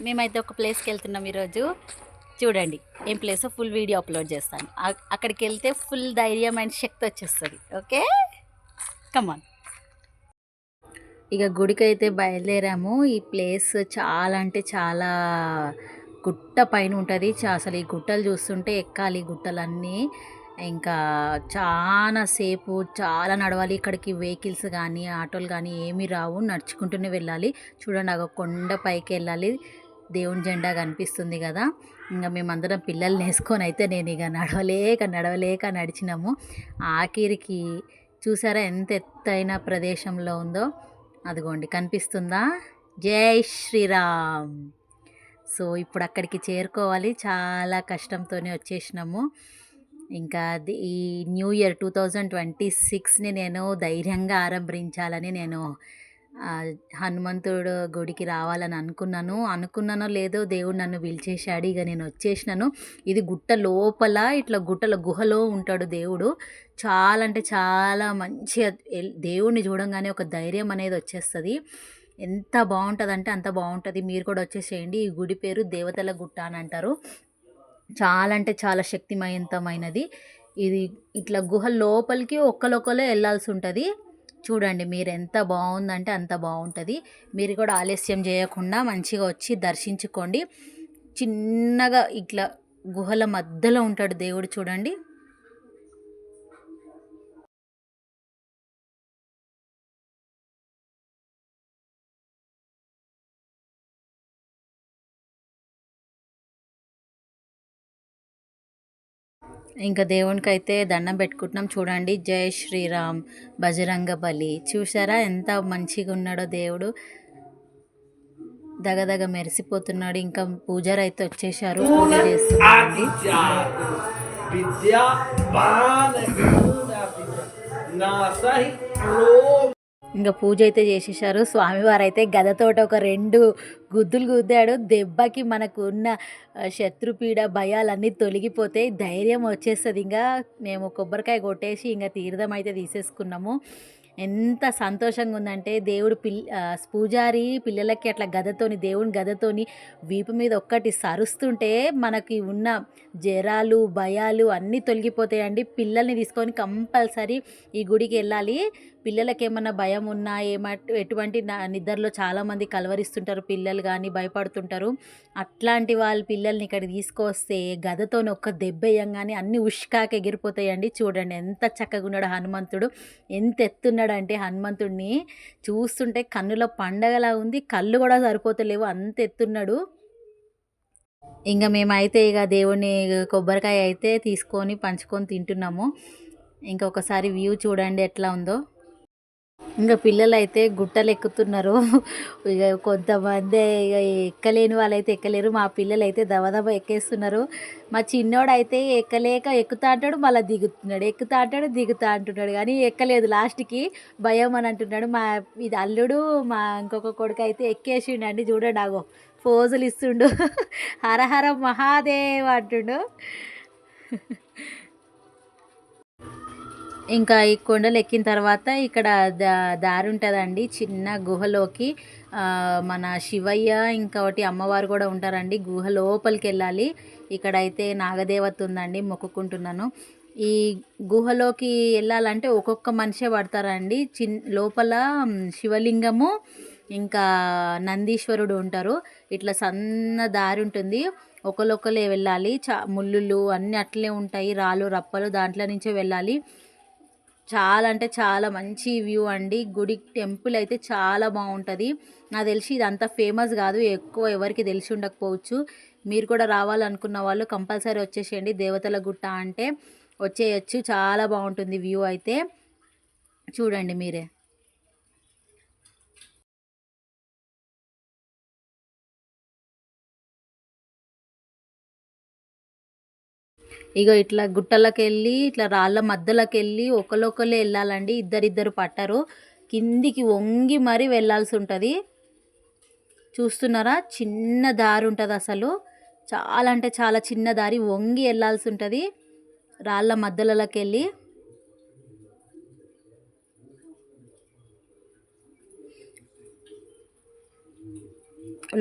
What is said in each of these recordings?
మేమైతే ఒక ప్లేస్కి వెళ్తున్నాం ఈరోజు. చూడండి ఏం ప్లేసో ఫుల్ వీడియో అప్లోడ్ చేస్తాను. అక్కడికి వెళ్తే ఫుల్ ధైర్యం అండ్ శక్తి వచ్చేస్తుంది. ఓకే, కమాన్. ఇక గుడికి అయితే బయలుదేరాము. ఈ ప్లేస్ చాలా అంటే చాలా గుట్ట పైన ఉంటుంది. అసలు ఈ గుట్టలు చూస్తుంటే ఎక్కాలి గుట్టలన్నీ. ఇంకా చాలా సేపు చాలా నడవాలి. ఇక్కడికి వెహికల్స్ కానీ ఆటోలు కానీ ఏమీ రావు, నడుచుకుంటూనే వెళ్ళాలి. చూడండి, ఆ కొండ పైకి వెళ్ళాలి. దేవుని జెండా కనిపిస్తుంది కదా. ఇంకా మేమందరం పిల్లల్ని వేసుకొని అయితే నేను ఇక నడవలేక నడిచినాము. ఆఖరికి చూసారా ఎంత ఎత్తైన ప్రదేశంలో ఉందో. అదిగోండి కనిపిస్తుందా, జై శ్రీరామ్. సో ఇప్పుడు అక్కడికి చేరుకోవాలి. చాలా కష్టంతోనే వచ్చేసినాము. ఇంకా ఈ న్యూ ఇయర్ 2026ని నేను ధైర్యంగా ఆరంభించాలని నేను హనుమంతుడు గుడికి రావాలని అనుకున్నానో లేదో దేవుడు నన్ను పిలిచేశాడు. ఇక నేను వచ్చేసినాను. ఇది గుట్ట లోపల, ఇట్లా గుట్టల గుహలో ఉంటాడు దేవుడు. చాలా అంటే చాలా మంచిగా దేవుడిని చూడంగానే ఒక ధైర్యం అనేది వచ్చేస్తుంది. ఎంత బాగుంటుందంటే అంత బాగుంటుంది. మీరు కూడా వచ్చేసేయండి. ఈ గుడి పేరు దేవతల గుట్ట అని అంటారు. చాలా అంటే చాలా శక్తివంతమైనది. ఇది ఇట్లా గుహ లోపలికి ఒక్కలొక్కలే వెళ్ళాల్సి ఉంటుంది. చూడండి మీరు, ఎంత బాగుందంటే అంత బాగుంటుంది. మీరు కూడా ఆలస్యం చేయకుండా మంచిగా వచ్చి దర్శించుకోండి. చిన్నగా ఇట్లా గుహల మధ్యలో ఉంటాడు దేవుడు, చూడండి. ఇంకా దేవునికి అయితే దండం పెట్టుకుంటున్నాం. చూడండి, జై శ్రీరామ్, బజరంగ బలి. చూసారా ఎంత మంచిగా ఉన్నాడో దేవుడు, దగదగ మెరిసిపోతున్నాడు. ఇంకా పూజారి అయితే వచ్చేసారు, పూజ చేస్తున్నారండి. ఇంకా పూజ అయితే చేసేసారు. స్వామివారు అయితే గదతోట ఒక 2 గుద్దులు గుద్దాడు. దెబ్బకి మనకు ఉన్న శత్రుపీడ భయాలన్నీ తొలగిపోతాయి, ధైర్యం వచ్చేస్తుంది. ఇంకా మేము కొబ్బరికాయ కొట్టేసి ఇంకా తీర్థం అయితే తీసేసుకున్నాము. ఎంత సంతోషంగా ఉందంటే దేవుడు పూజారి పిల్లలకి అట్లా దేవుని గదతోని వీపు మీద ఒక్కటి సరుస్తుంటే మనకి ఉన్న జ్వరాలు భయాలు అన్నీ తొలగిపోతాయండి. పిల్లల్ని తీసుకొని కంపల్సరీ ఈ గుడికి వెళ్ళాలి. పిల్లలకి ఏమన్నా భయం ఉన్నా ఎటువంటి నిద్రలో చాలామంది కలవరిస్తుంటారు, పిల్లలు కానీ భయపడుతుంటారు. అట్లాంటి వాళ్ళ పిల్లల్ని ఇక్కడ తీసుకొస్తే గదతో ఒక్క దెబ్బ వేయంగానే అన్ని ఉష్కాకి ఎగిరిపోతాయండి. చూడండి ఎంత చక్కగా ఉన్నాడు హనుమంతుడు. ఎంత ఎత్తున్నాడు అంటే హనుమంతుడిని చూస్తుంటే కన్నుల పండగలా ఉంది. కళ్ళు కూడా సరిపోతలేవు, అంత ఎత్తున్నాడు. ఇంకా మేమైతే ఇక దేవుని కొబ్బరికాయ అయితే తీసుకొని పంచుకొని తింటున్నాము. ఇంకొకసారి వ్యూ చూడండి ఎట్లా ఉందో. ఇంకా పిల్లలు అయితే గుట్టలు ఎక్కుతున్నారు. ఇక కొంతమంది ఇక ఎక్కలేని వాళ్ళైతే ఎక్కలేరు. మా పిల్లలు అయితే దబదబ ఎక్కేస్తున్నారు. మా చిన్నోడైతే ఎక్కలేక ఎక్కుతా అంటాడు, మళ్ళీ దిగుతున్నాడు, ఎక్కుతా అంటాడు, దిగుతా అంటున్నాడు, కానీ ఎక్కలేదు. లాస్ట్కి భయం అని అంటున్నాడు. ఇది అల్లుడు, మా ఇంకొక కొడుకు అయితే ఎక్కేసిండండి. చూడండి, ఆగో పోజులు ఇస్తుండు, హరహర మహాదేవ్ అంటుండు. ఇంకా ఈ కొండలు ఎక్కిన తర్వాత ఇక్కడ దారి ఉంటుందండి చిన్న గుహలోకి. మన శివయ్య ఇంకొకటి అమ్మవారు కూడా ఉంటారండి. గుహ లోపలికి వెళ్ళాలి. ఇక్కడైతే నాగదేవత ఉందండి, మొక్కుకుంటున్నాను. ఈ గుహలోకి వెళ్ళాలంటే ఒక్కొక్క మనిషే పడతారండి. లోపల శివలింగము ఇంకా నందీశ్వరుడు ఉంటారు. ఇట్లా సన్న దారి ఉంటుంది, ఒకళ్ళొకళ్ళే వెళ్ళాలి. ముళ్ళులు అన్నీ అట్లే ఉంటాయి, రాళ్ళు రప్పలు, దాంట్లో నుంచే వెళ్ళాలి. చాలా అంటే చాలా మంచి వ్యూ అండి. గుడి టెంపుల్ అయితే చాలా బాగుంటుంది. నాకు తెలిసి ఇది అంత ఫేమస్ కాదు, ఎక్కువ ఎవరికి తెలిసి ఉండకపోవచ్చు. మీరు కూడా రావాలనుకున్న వాళ్ళు కంపల్సరీ వచ్చేసేయండి. దేవతల గుట్ట అంటే వచ్చేయచ్చు, చాలా బాగుంటుంది వ్యూ అయితే. చూడండి మీరే. ఇగో ఇట్లా గుట్టలకి వెళ్ళి ఇట్లా రాళ్ళ మధ్యలోకి వెళ్ళి ఒకళ్ళొకళ్ళే వెళ్ళాలండి, ఇద్దరిద్దరు పట్టరు. కిందికి వంగి మరీ వెళ్ళాల్సి ఉంటుంది. చూస్తున్నారా, చిన్న దారి ఉంటుంది అసలు. చాలా అంటే చాలా చిన్న దారి, వంగి వెళ్ళాల్సి ఉంటుంది రాళ్ళ మధ్యలోకి వెళ్ళి.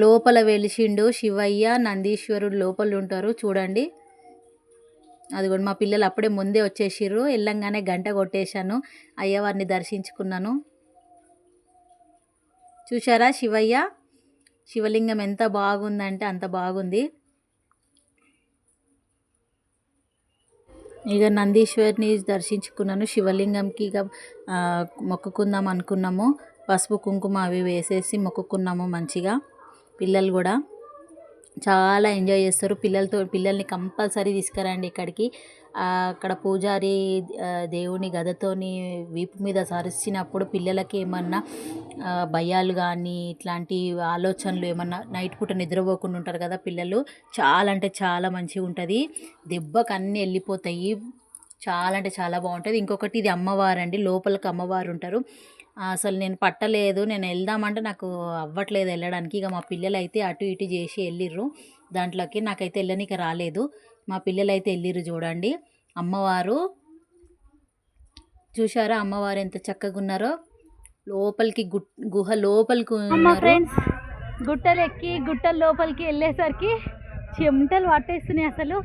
లోపల వెలిసిండు శివయ్య, నందీశ్వరుడు లోపల ఉంటారు చూడండి. అది కూడా మా పిల్లలు అప్పుడే ముందే వచ్చేసిర్రు. వెళ్ళంగానే గంట కొట్టేశాను, అయ్యవారిని దర్శించుకున్నాను. చూసారా శివయ్య, శివలింగం ఎంత బాగుందంటే అంత బాగుంది. ఇక నందీశ్వరిని దర్శించుకున్నాను. శివలింగంకి ఇక మొక్కుకుందాం అనుకున్నాము. పసుపు కుంకుమ అవి వేసేసి మొక్కుకున్నాము మంచిగా. పిల్లలు కూడా చాలా ఎంజాయ్ చేస్తారు. పిల్లల్ని కంపల్సరీ తీసుకురండి ఇక్కడికి. అక్కడ పూజారి దేవుని గదతోని వీపు మీద సరిచినప్పుడు పిల్లలకి ఏమన్నా భయాలు కానీ ఇట్లాంటి ఆలోచనలు ఏమన్నా, నైట్ పూట నిద్రపోకుండా ఉంటారు కదా పిల్లలు, చాలా అంటే చాలా మంచిగా ఉంటుంది. దెబ్బకు అన్నీ వెళ్ళిపోతాయి. చాలా అంటే చాలా బాగుంటుంది. ఇంకొకటి ఇది అమ్మవారు అండి, లోపలికి అమ్మవారు ఉంటారు. అసలు నేను పట్టలేదు, నేను వెళ్దామంటే నాకు అవ్వట్లేదు వెళ్ళడానికి. ఇక మా పిల్లలు అయితే అటు ఇటు చేసి వెళ్ళిర్రు దాంట్లోకి, నాకైతే వెళ్ళనీకి రాలేదు. మా పిల్లలు అయితే వెళ్ళిర్రు చూడండి. అమ్మవారు చూసారా, అమ్మవారు ఎంత చక్కగా ఉన్నారో. లోపలికి గుహ లోపలికి ఫ్రెండ్స్, గుట్టలు ఎక్కి గుట్టల లోపలికి వెళ్ళేసరికి చెమటలు పట్టేస్తున్నాయి. అసలు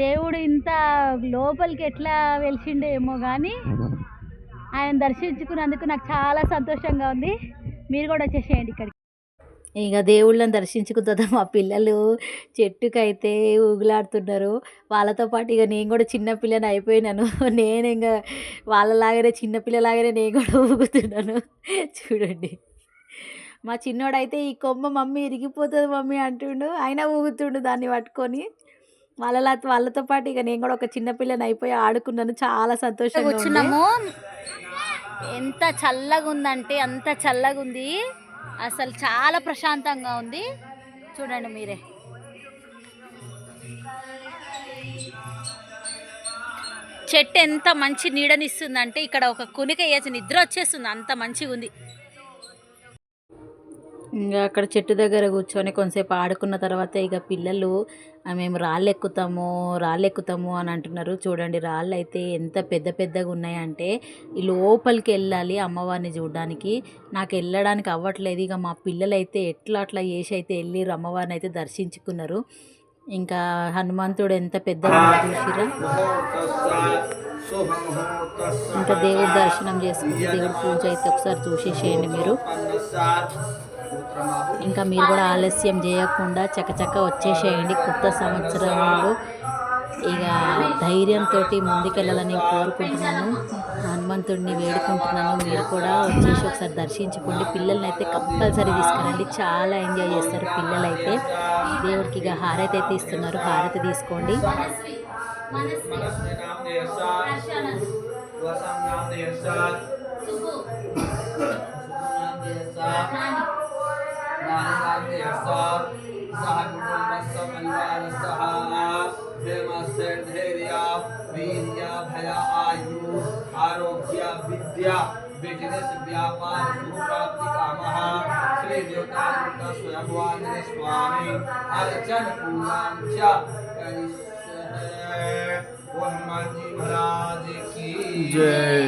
దేవుడు ఇంత లోపలికి ఎట్లా వెలిసిండో ఏమో కానీ ఆయన దర్శించుకున్నందుకు నాకు చాలా సంతోషంగా ఉంది. మీరు కూడా వచ్చేసేయండి ఇక్కడికి. ఇక దేవుళ్ళని దర్శించుకున్న మా పిల్లలు చెట్టుకైతే ఊగులాడుతున్నారు. వాళ్ళతో పాటు ఇక నేను కూడా చిన్నపిల్లని అయిపోయినాను. నేను ఇంకా వాళ్ళలాగానే చిన్నపిల్లలాగానే నేను కూడా ఊగుతున్నాను చూడండి. మా చిన్నోడైతే ఈ కొమ్మ మమ్మీ ఇరిగిపోతుంది మమ్మీ అంటుండు, అయినా ఊగుతుండు దాన్ని పట్టుకొని. వాళ్ళతో పాటు ఇక నేను కూడా ఒక చిన్నపిల్లని అయిపోయి ఆడుకున్నాను. చాలా సంతోషంగా కూర్చున్నాము. ఎంత చల్లగా ఉందంటే అంత చల్లగా ఉంది. అసలు చాలా ప్రశాంతంగా ఉంది. చూడండి మీరే. చెట్టు ఎంత మంచి నీడనిస్తుందంటే ఇక్కడ ఒక కునిక వేసి నిద్ర వచ్చేస్తుంది, అంత మంచిగా ఉంది. ఇంకా అక్కడ చెట్టు దగ్గర కూర్చొని కొంతసేపు ఆడుకున్న తర్వాత ఇక పిల్లలు మేము రాళ్ళు ఎక్కుతాము అని అంటున్నారు. చూడండి రాళ్ళు అయితే ఎంత పెద్ద పెద్దగా ఉన్నాయంటే ఈ లోపలికి వెళ్ళాలి అమ్మవారిని చూడడానికి. నాకు వెళ్ళడానికి అవ్వట్లేదు. ఇక మా పిల్లలు అయితే ఎట్లా అట్లా చేసి అయితే వెళ్ళి అమ్మవారిని అయితే దర్శించుకున్నారు. ఇంకా హనుమంతుడు ఎంత పెద్దగా చూసిరా. ఇంకా దేవుడి దర్శనం చేసుకుని దేవుడి పూజ అయితే ఒకసారి చూసేసేయండి మీరు. ఇంకా మీరు కూడా ఆలస్యం చేయకుండా చకచక వచ్చేసేయండి. కొత్త సంవత్సరంలో ఇక ధైర్యంతో ముందుకెళ్ళాలని కోరుకుంటున్నాను. హనుమంతుడిని వేడుకుంటున్నాను. మీరు కూడా వచ్చేసి ఒకసారి దర్శించుకోండి. పిల్లల్ని అయితే కంపల్సరీ తీసుకురండి, చాలా ఎంజాయ్ చేస్తారు పిల్లలైతే. దేవుడికి ఇక హారతి అయితే ఇస్తున్నారు, హారతి తీసుకోండి. आरोग्य विद्या बिजनेस व्यापार प्राप्ति कामः श्री देवता स्वयं स्वामी अर्चन पूजां च करिष्ये। हनुमान जी महाराज की जय।